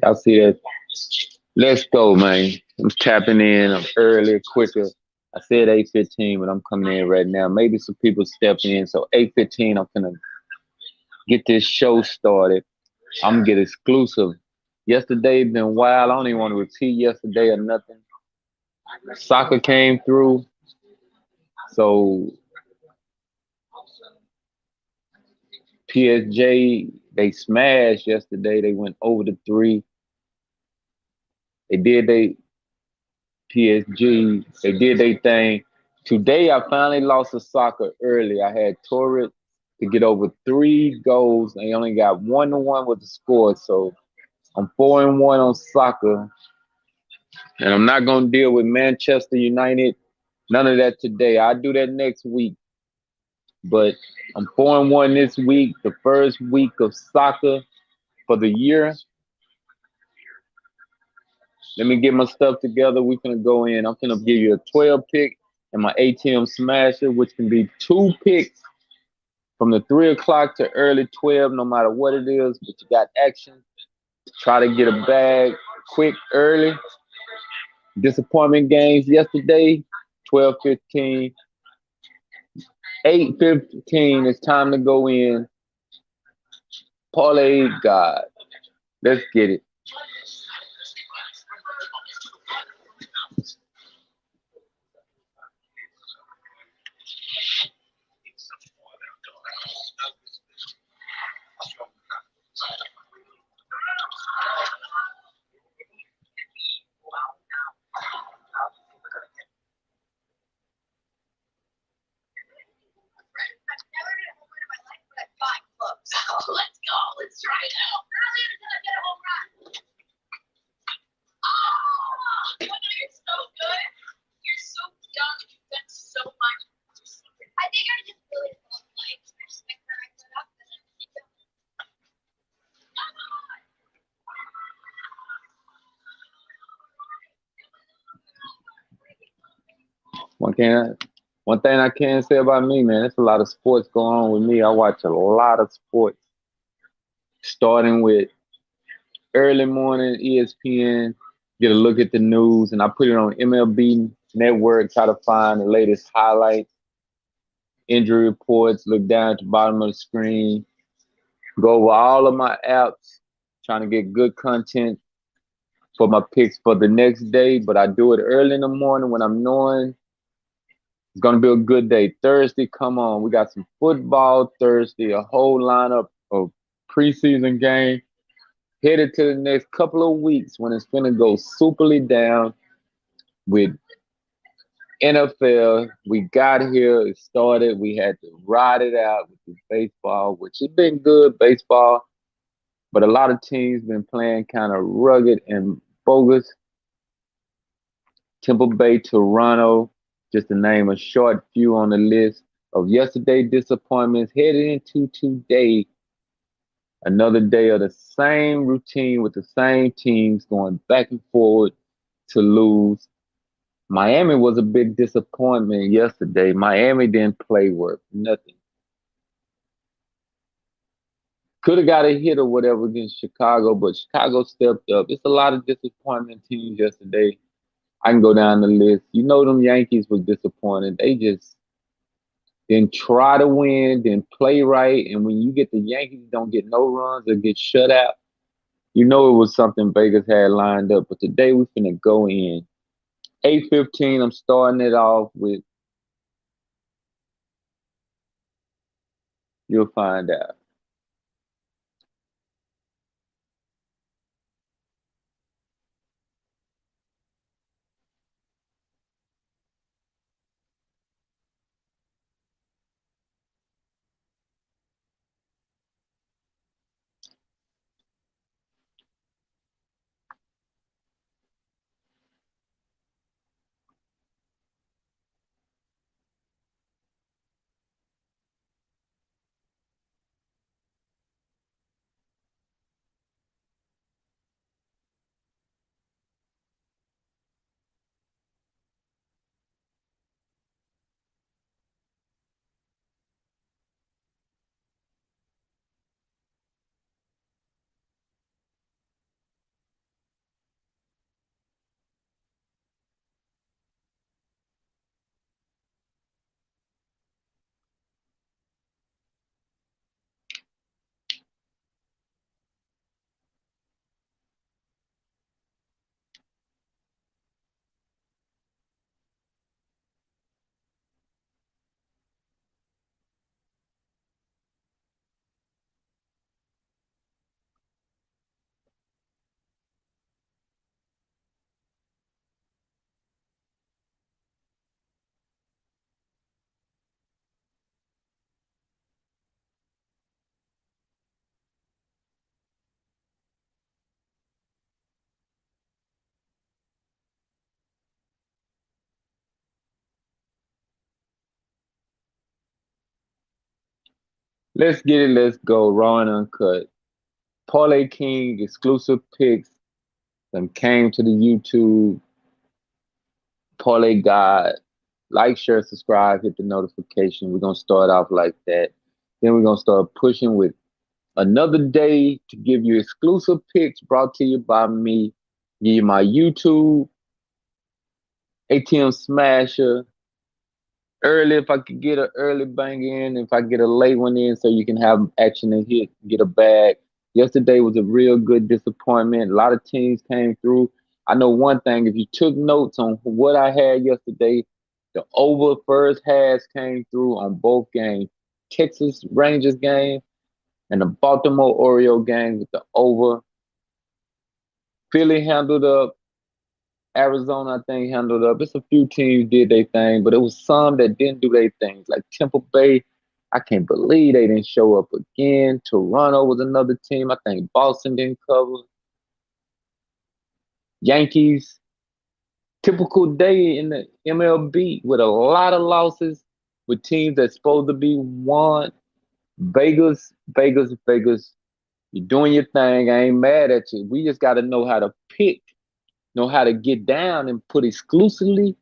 Y'all see that? Let's go, man. I'm tapping in. I'm earlier, quicker. I said 8:15, but I'm coming in right now. Maybe some people stepping in. So 8:15, I'm gonna get this show started. I'm gonna get exclusive. Yesterday been wild. I don't even want to repeat yesterday or nothing. Soccer came through. So PSJ, they smashed yesterday. They went over the three. They did they PSG. They did their thing. Today I finally lost a soccer early. I had Torres to get over 3 goals. They only got 1-1 with the score. So I'm 4-1 on soccer. And I'm not gonna deal with Manchester United. None of that today. I'll do that next week. But I'm 4-1 this week, the first week of soccer for the year. Let me get my stuff together. We finna go in. I'm finna give you a 12 pick and my ATM smasher, which can be 2 picks from the 3 o'clock to early 12, no matter what it is. But you got action. Try to get a bag quick, early. Disappointment games yesterday, 12:15. 8:15, it's time to go in. Parlay God. Let's get it. One thing I can say about me, man, there's a lot of sports going on with me. I watch a lot of sports, starting with early morning ESPN, get a look at the news, and I put it on MLB Network, try to find the latest highlights, injury reports, look down at the bottom of the screen, go over all of my apps, trying to get good content for my picks for the next day. But I do it early in the morning when I'm knowing it's going to be a good day. Thursday, come on. We got some football Thursday, a whole lineup of preseason games. Headed to the next couple of weeks when it's going to go superly down with NFL. We got here, it started. We had to ride it out with the baseball, which has been good, baseball. But a lot of teams been playing kind of rugged and bogus. Tampa Bay, Toronto, just to name a short few on the list of yesterday disappointments. Headed into today, another day of the same routine with the same teams going back and forward to lose. Miami was a big disappointment yesterday. Miami didn't play worth nothing. Could have got a hit or whatever against Chicago, but Chicago stepped up. It's a lot of disappointment teams yesterday. I can go down the list. You know them Yankees was disappointed. They just didn't try to win, didn't play right. And when you get the Yankees don't get no runs or get shut out, you know it was something Vegas had lined up. But today we finna go in. 8:15, I'm starting it off with, you'll find out. Let's get it. Let's go. Raw and uncut. Parlay King exclusive picks. Them came to the YouTube. Parlay God. Like, share, subscribe, hit the notification. We're gonna start off like that. Then we're gonna start pushing with another day to give you exclusive picks brought to you by me. Give you my YouTube, ATM Smasher. Early, if I could get an early bang in, if I get a late one in, so you can have action and hit, get a bag. Yesterday was a real good disappointment. A lot of teams came through. I know one thing: if you took notes on what I had yesterday, the over first halves came through on both games. Texas Rangers game and the Baltimore Oriole game with the over. Philly handled up. Arizona, I think, handled up. It's a few teams did their thing, but it was some that didn't do their things. Like Tampa Bay, I can't believe they didn't show up again. Toronto was another team. I think Boston didn't cover. Yankees, typical day in the MLB with a lot of losses with teams that's supposed to be won. Vegas, Vegas, Vegas. You're doing your thing. I ain't mad at you. We just got to know how to pick, know how to get down and put exclusively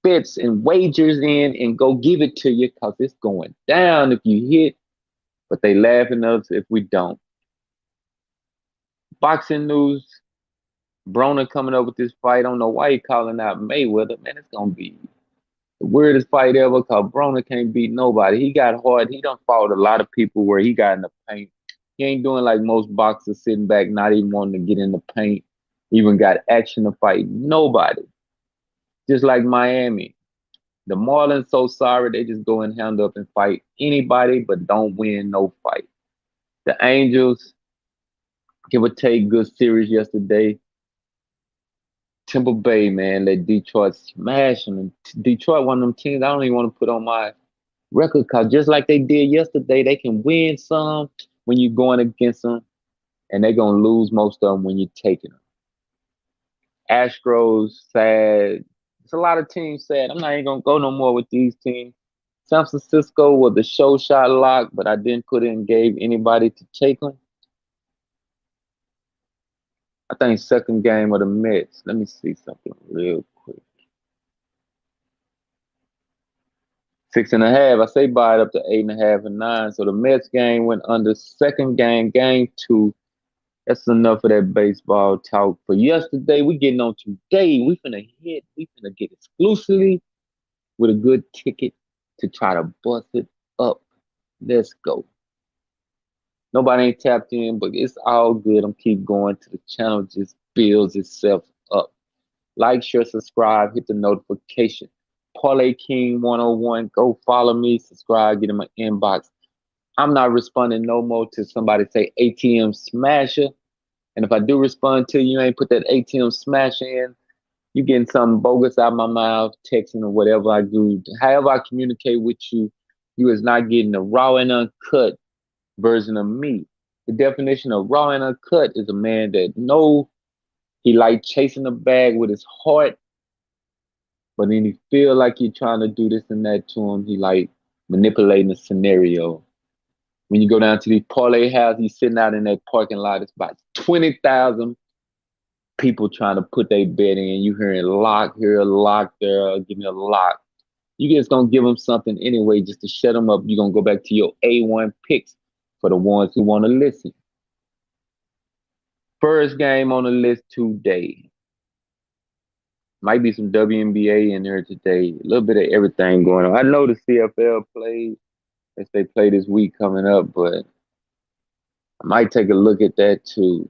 bets and wagers in and go give it to you because it's going down if you hit, but they laughing at us if we don't. Boxing news, Broner coming up with this fight. I don't know why he calling out Mayweather. Man, it's going to be the weirdest fight ever because Broner can't beat nobody. He got hard. He done fought a lot of people where he got in the paint. He ain't doing like most boxers sitting back, not even wanting to get in the paint. Even got action to fight nobody. Just like Miami. The Marlins so sorry they just go and hand up and fight anybody, but don't win no fight. The Angels give or take good series yesterday. Tampa Bay, man, let Detroit smash them. And Detroit, one of them teams I don't even want to put on my record because just like they did yesterday, they can win some when you're going against them, and they're gonna lose most of them when you're taking them. Astros, sad. It's a lot of teams sad. I'm not even gonna go no more with these teams. San Francisco was the show shot lock, but I didn't put in gave anybody to take them. I think second game of the Mets. Let me see something real quick. 6.5. I say buy it up to 8.5 and 9. So the Mets game went under. Second game, game two. That's enough of that baseball talk for yesterday. We getting on today. We finna hit. We finna get exclusively with a good ticket to try to bust it up. Let's go. Nobody ain't tapped in, but it's all good. I'm keep going to the channel. Just builds itself up. Like, share, subscribe, hit the notification. Parlay King 101. Go follow me, subscribe, get in my inbox. I'm not responding no more to somebody say ATM Smasher. And if I do respond to you, you ain't put that ATM Smash in, you getting something bogus out of my mouth, texting or whatever I do. However I communicate with you, you is not getting the raw and uncut version of me. The definition of raw and uncut is a man that know he like chasing the bag with his heart, but then he feel like he trying to do this and that to him. He like manipulating the scenario. When you go down to the parlay house, you sitting out in that parking lot. It's about 20,000 people trying to put their bet in. You hearing lock here, lock there, give me a lock. You just gonna give them something anyway just to shut them up. You're gonna go back to your A1 picks for the ones who want to listen. First game on the list today. Might be some WNBA in there today. A little bit of everything going on. I know the CFL plays as they play this week coming up, but I might take a look at that too.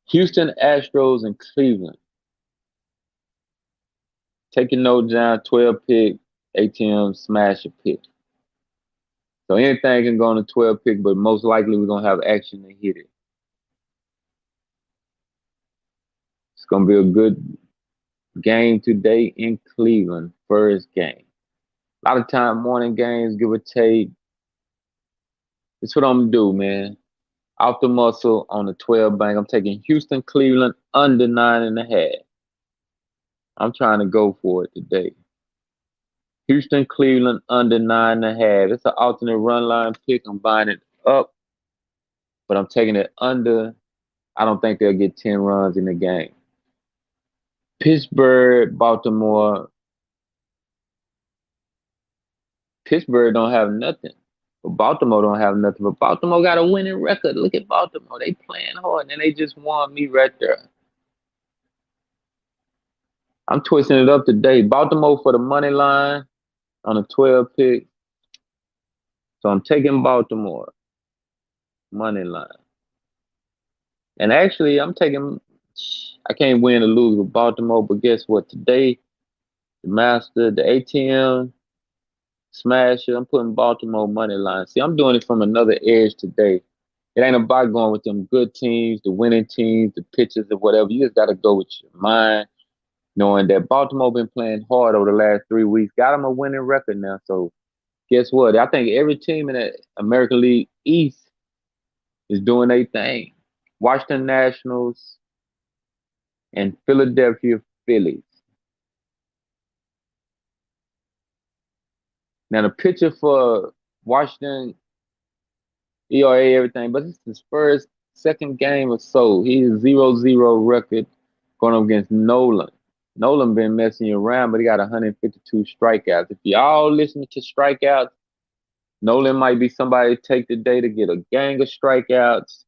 Houston Astros and Cleveland. Taking note down, 12 pick, ATM smash a pick. So anything can go on a 12 pick, but most likely we're going to have action to hit it. It's going to be a good game today in Cleveland, first game. A lot of time morning games, give or take. That's what I'm going to do, man. Off the muscle on the 12 bank. I'm taking Houston, Cleveland under 9.5. I'm trying to go for it today. Houston, Cleveland under 9.5. It's an alternate run line pick. I'm buying it up, but I'm taking it under. I don't think they'll get 10 runs in the game. Pittsburgh, Baltimore. Pittsburgh don't have nothing. But Baltimore don't have nothing. But Baltimore got a winning record. Look at Baltimore. They playing hard, and they just won me right there. I'm twisting it up today. Baltimore for the money line on a 12 pick. So I'm taking Baltimore money line. And actually, I'm taking. I can't win or lose with Baltimore, but guess what? Today, the master, the ATM smasher. I'm putting Baltimore money line. See, I'm doing it from another edge today. It ain't about going with them good teams, the winning teams, the pitchers, or whatever. You just got to go with your mind, knowing that Baltimore been playing hard over the last 3 weeks. Got them a winning record now. So guess what? I think every team in the American League East is doing their thing. Washington Nationals and Philadelphia Phillies. Now the pitcher for Washington, ERA, everything, but it's his first, second game or so. He's 0-0 record going up against Nolan. Nolan been messing you around, but he got 152 strikeouts. If y'all listening to strikeouts, Nolan might be somebody to take the day to get a gang of strikeouts.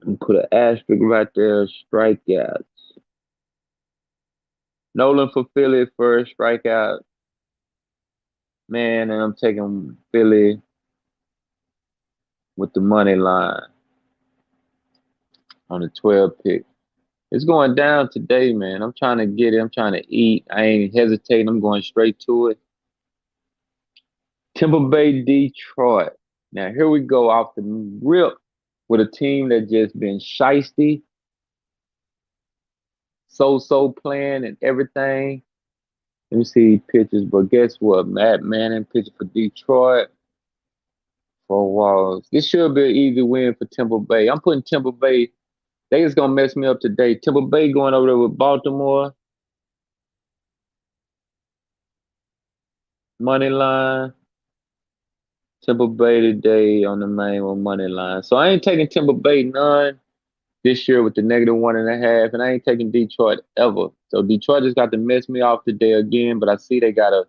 And put an asterisk right there, strikeouts. Nolan for Philly, first strikeout. Man, and I'm taking Philly with the money line on the 12 pick. It's going down today, man. I'm trying to get it. I'm trying to eat. I ain't hesitating. I'm going straight to it. Tampa Bay, Detroit. Now, here we go off the rip with a team that just been shiesty, so playing and everything. Let me see pitches, but guess what? Matt Manning pitching for Detroit. 4 walls. This should be an easy win for Tampa Bay. I'm putting Tampa Bay. They just gonna mess me up today. Tampa Bay going over there with Baltimore. Money line. Tampa Bay today on the main one money line. So I ain't taking Tampa Bay none this year with the -1.5, and I ain't taking Detroit ever. So Detroit just got to mess me off today again, but I see they got a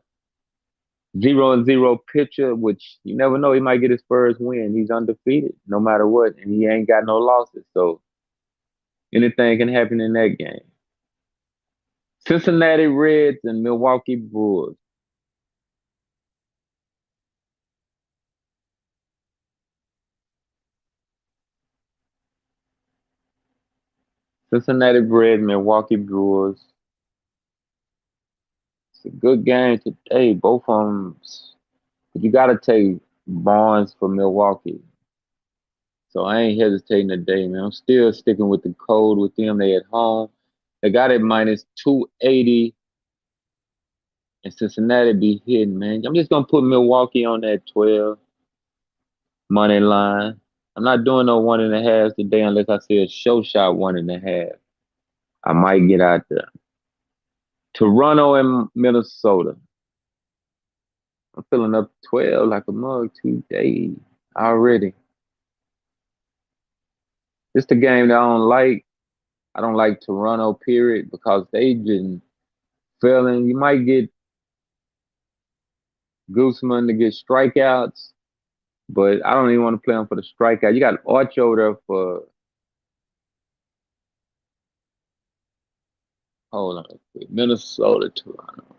0-0 pitcher, which you never know. He might get his first win. He's undefeated no matter what, and he ain't got no losses. So anything can happen in that game. Cincinnati Reds and Milwaukee Brewers. Cincinnati Reds, Milwaukee Brewers. It's a good game today. Both of them. But you got to take Barnes for Milwaukee. So I ain't hesitating today, man. I'm still sticking with the code with them. They at home. They got it -280. And Cincinnati be hitting, man. I'm just going to put Milwaukee on that 12 money line. I'm not doing no 1.5 today unless I see a show shot 1.5. I might get out there. Toronto and Minnesota. I'm filling up 12 like a mug today already. It's the game that I don't like. I don't like Toronto, period, because they been failing. You might get Guzman to get strikeouts, but I don't even want to play him for the strikeout. You got Arch over there for. Hold on. Minnesota, Toronto.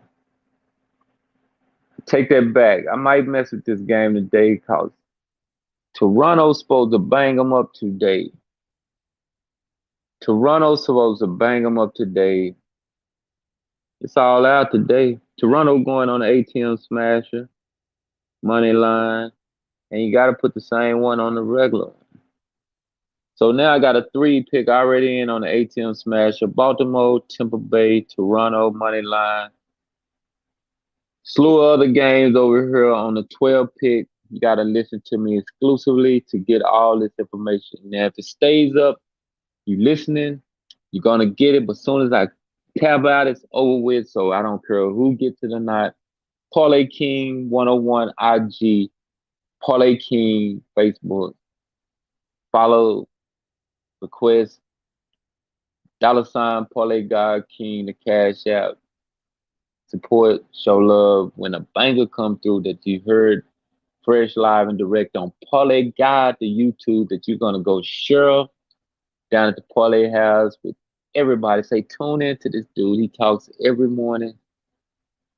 Take that back. I might mess with this game today because Toronto's supposed to bang them up today. Toronto's supposed to bang them up today. It's all out today. Toronto going on the ATM smasher, money line, and you got to put the same one on the regular. So now I got a 3 pick already in on the ATM smasher. Baltimore, Tampa Bay, Toronto, money line. Slew of other games over here on the 12 pick. You got to listen to me exclusively to get all this information. Now, if it stays up, you listening, you're going to get it. But as soon as I Tap out, it's over with, so I don't care who gets it or not. Parlay King 101 IG, Parlay King Facebook. Follow, request, $ Parlay God King, the Cash App. Support, show love. When a banger come through that you heard fresh, live, and direct on Parlay God, the YouTube, that you're gonna go share down at the Parlay House with everybody. Say, tune in to this dude. He talks every morning,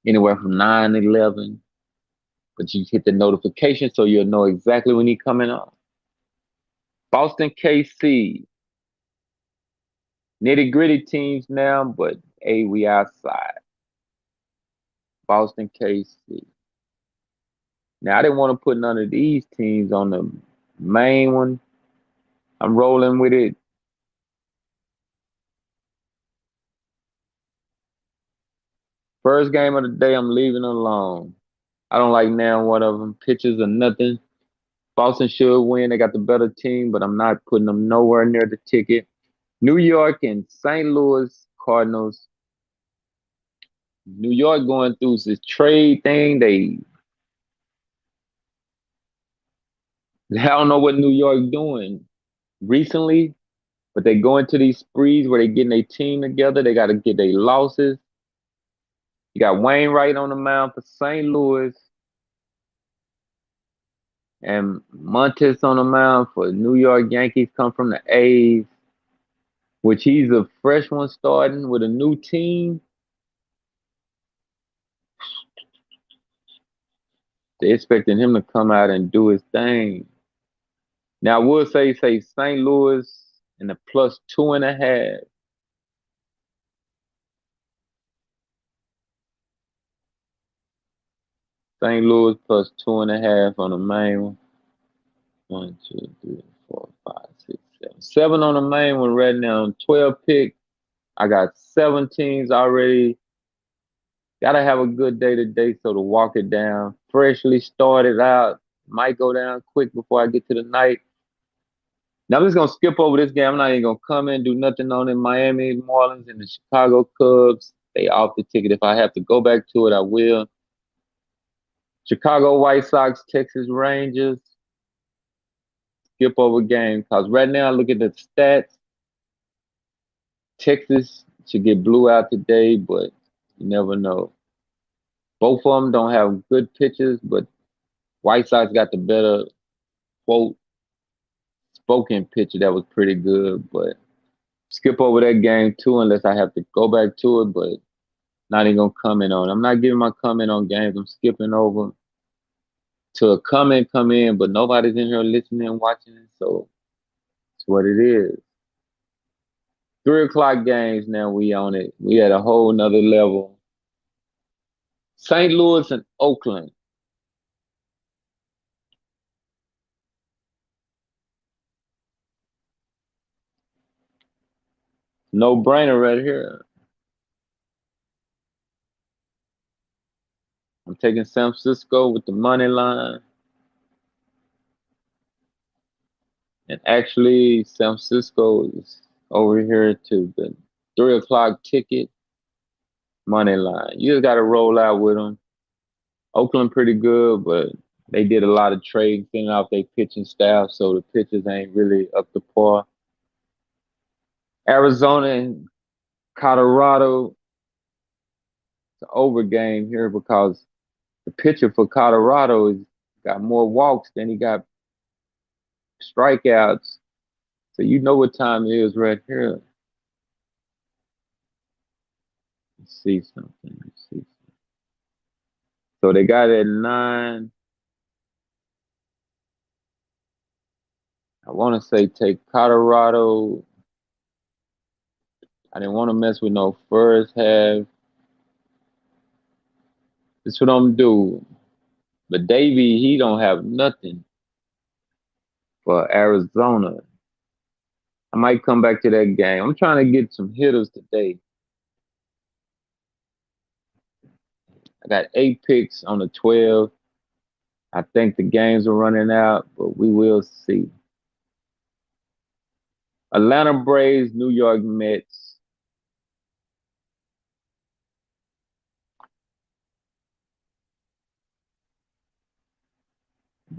anywhere from 9 to 11. But you hit the notification so you'll know exactly when he's coming on. Boston KC. Nitty gritty teams now, but hey, we outside. Boston KC. Now, I didn't want to put none of these teams on the main one. I'm rolling with it. First game of the day, I'm leaving alone. I don't like now one of them. Pitches or nothing. Boston should win. They got the better team, but I'm not putting them nowhere near the ticket. New York and St. Louis Cardinals. New York going through this trade thing. I don't know what New York doing recently, but they go into these sprees where they getting their team together. They got to get their losses. You got Wainwright on the mound for St. Louis and Montes on the mound for New York Yankees. Come from the A's, which he's a fresh one starting with a new team. They're expecting him to come out and do his thing. Now, I will say St. Louis in the +2.5. St. Louis +2.5 on the main one. 1, 2, 3, 4, 5, 6, 7. 7 on the main one right now. 12 pick. I got 7 teams already. Gotta have a good day today, so to walk it down. Freshly started out. Might go down quick before I get to the night. Now I'm just gonna skip over this game. I'm not even gonna come in, do nothing on it. Miami Marlins and the Chicago Cubs. They off the ticket. If I have to go back to it, I will. Chicago White Sox, Texas Rangers. Skip over game. Because right now, look at the stats. Texas should get blew out today, but you never know. Both of them don't have good pitchers, but White Sox got the better, quote, spoken pitcher that was pretty good. But skip over that game too, unless I have to go back to it, but not even going to comment on it. I'm not giving my comment on games. I'm skipping over to a comment come in, but nobody's in here listening and watching it, so it's what it is. 3 o'clock games now, we on it. We at a whole nother level. St. Louis and Oakland. No brainer right here. I'm taking San Francisco with the money line. And actually, San Francisco is over here to the 3 o'clock ticket money line. You just got to roll out with them. Oakland pretty good, but they did a lot of trades, thinning off their pitching staff, so the pitchers ain't really up to par. Arizona and Colorado, it's an over game here because the pitcher for Colorado has got more walks than he got strikeouts. So you know what time it is right here. Let's see something. So they got it at 9. I want to say take Colorado. I didn't want to mess with no first half. This what I'm doing. But Davey, he don't have nothing for Arizona. I might come back to that game. I'm trying to get some hitters today. I got 8 picks on the 12. I think the games are running out, but we will see. Atlanta Braves, New York Mets.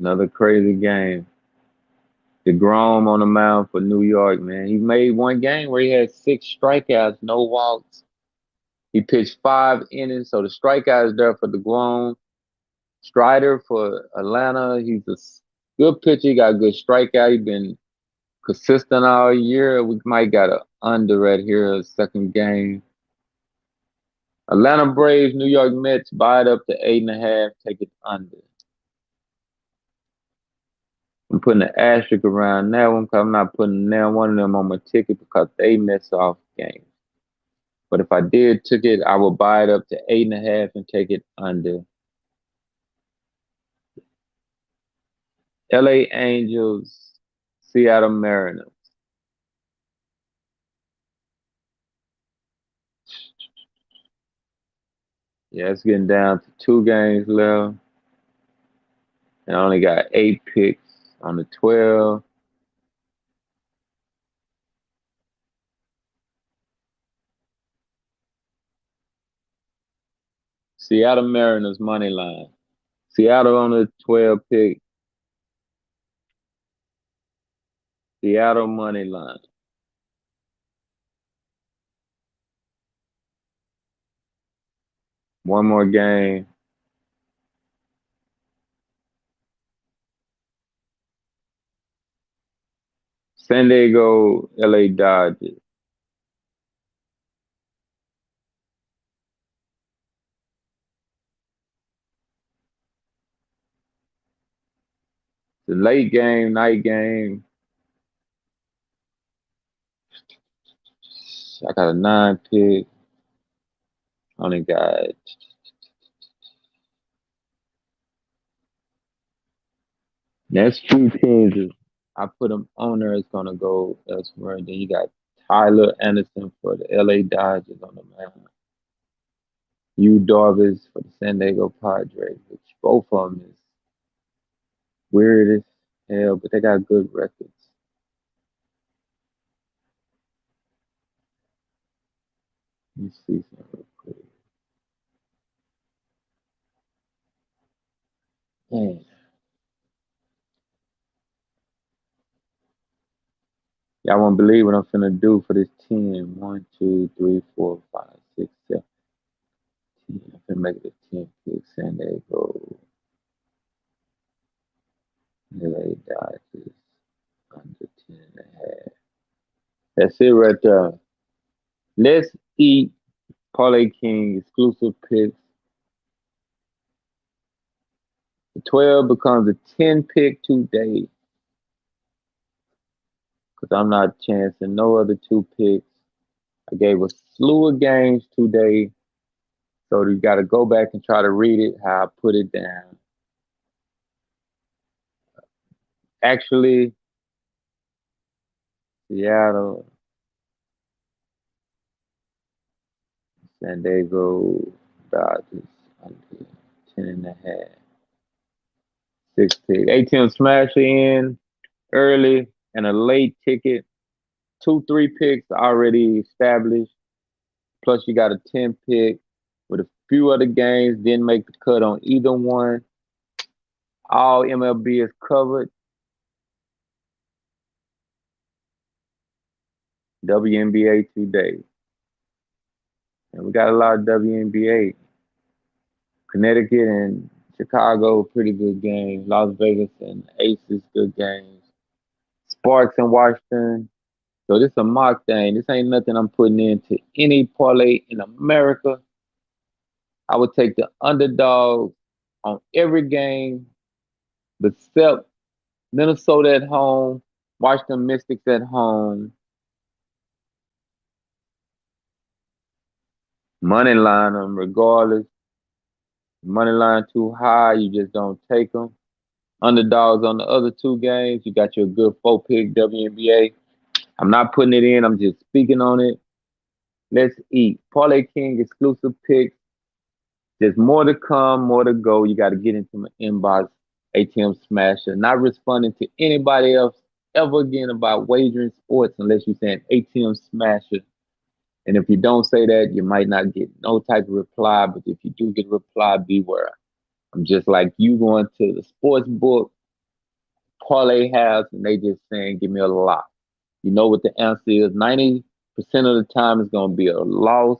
Another crazy game. DeGrom on the mound for New York, man. He made one game where he had 6 strikeouts, no walks. He pitched 5 innings, so the strikeout is there for DeGrom. Strider for Atlanta, he's a good pitcher. He got a good strikeout. He's been consistent all year. We might got a under right here, second game. Atlanta Braves, New York Mets, buy it up to 8.5, take it under. I'm putting an asterisk around that one because I'm not putting now one of them on my ticket because they miss off games. But if I did took it, I would buy it up to 8.5 and take it under. LA Angels, Seattle Mariners. Yeah, it's getting down to 2 games left. And I only got 8 picks on the 12. Seattle Mariners money line. Seattle on the 12 pick. Seattle money line. One more game. San Diego, LA Dodgers. The late game, night game. I got a 9 pick. Only got next few teams. I put them on there. It's gonna go elsewhere. Then you got Tyler Anderson for the LA Dodgers on the mound. Yu Darvish for the San Diego Padres, which both of them is weird as hell, but they got good records. Let me see something real quick. Man, y'all won't believe what I'm finna do for this 10. 1, 2, 3, 4, 5, 6, 7, 10. I'm finna make it a 10 pick. San Diego, LA Dodgers, under 10.5. That's it right there. Let's eat Parlay King exclusive picks. The 12 becomes a 10 pick today. Because I'm not chancing no other 2 picks. I gave a slew of games today. So you got to go back and try to read it how I put it down. Actually, Seattle, San Diego, Dodgers, under 10.5. 6 pick. ATM smash in early and a late ticket. 2, 3 picks already established. Plus you got a 10 pick with a few other games. Didn't make the cut on either one. All MLB is covered. WNBA today. And we got a lot of WNBA. Connecticut and Chicago, pretty good games. Las Vegas and Aces, good games. Sparks and Washington. So this is a mock thing. This ain't nothing I'm putting into any parlay in America. I would take the underdog on every game except Minnesota at home, Washington Mystics at home. Money line them regardless. Money line too high, you just don't take them. Underdogs on the other 2 games, you got your good 4 pick WNBA. I'm not putting it in, I'm just speaking on it. Let's eat. Parlay King exclusive picks. There's more to come, more to go. You got to get into my inbox, ATM Smasher. Not responding to anybody else ever again about wagering sports unless you're saying ATM Smasher. And if you don't say that, you might not get no type of reply. But if you do get a reply, beware. I'm just like you going to the sports book parlay house and they just saying, give me a lock. You know what the answer is. 90% of the time it's gonna be a loss.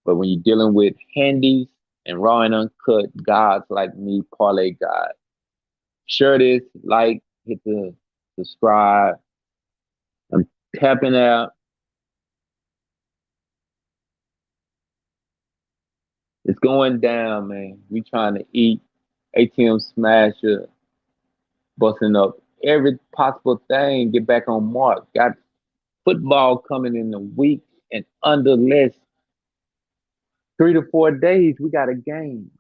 But when you're dealing with handies and raw and uncut gods like me, parlay God, share this, like, hit the subscribe. I'm tapping out. It's going down, man. We trying to eat. ATM smasher, busting up every possible thing. Get back on mark. Got football coming in a week and under less 3 to 4 days. We got a game.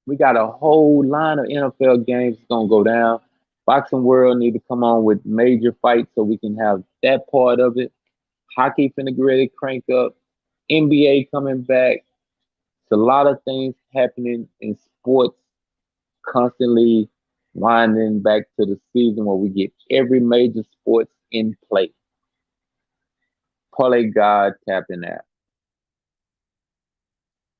We got a whole line of NFL games gonna go down. Boxing World need to come on with major fights so we can have that part of it. Hockey finna get ready to crank up. NBA coming back. It's a lot of things happening in sports, constantly winding back to the season where we get every major sports in play. Parlay God tapping out.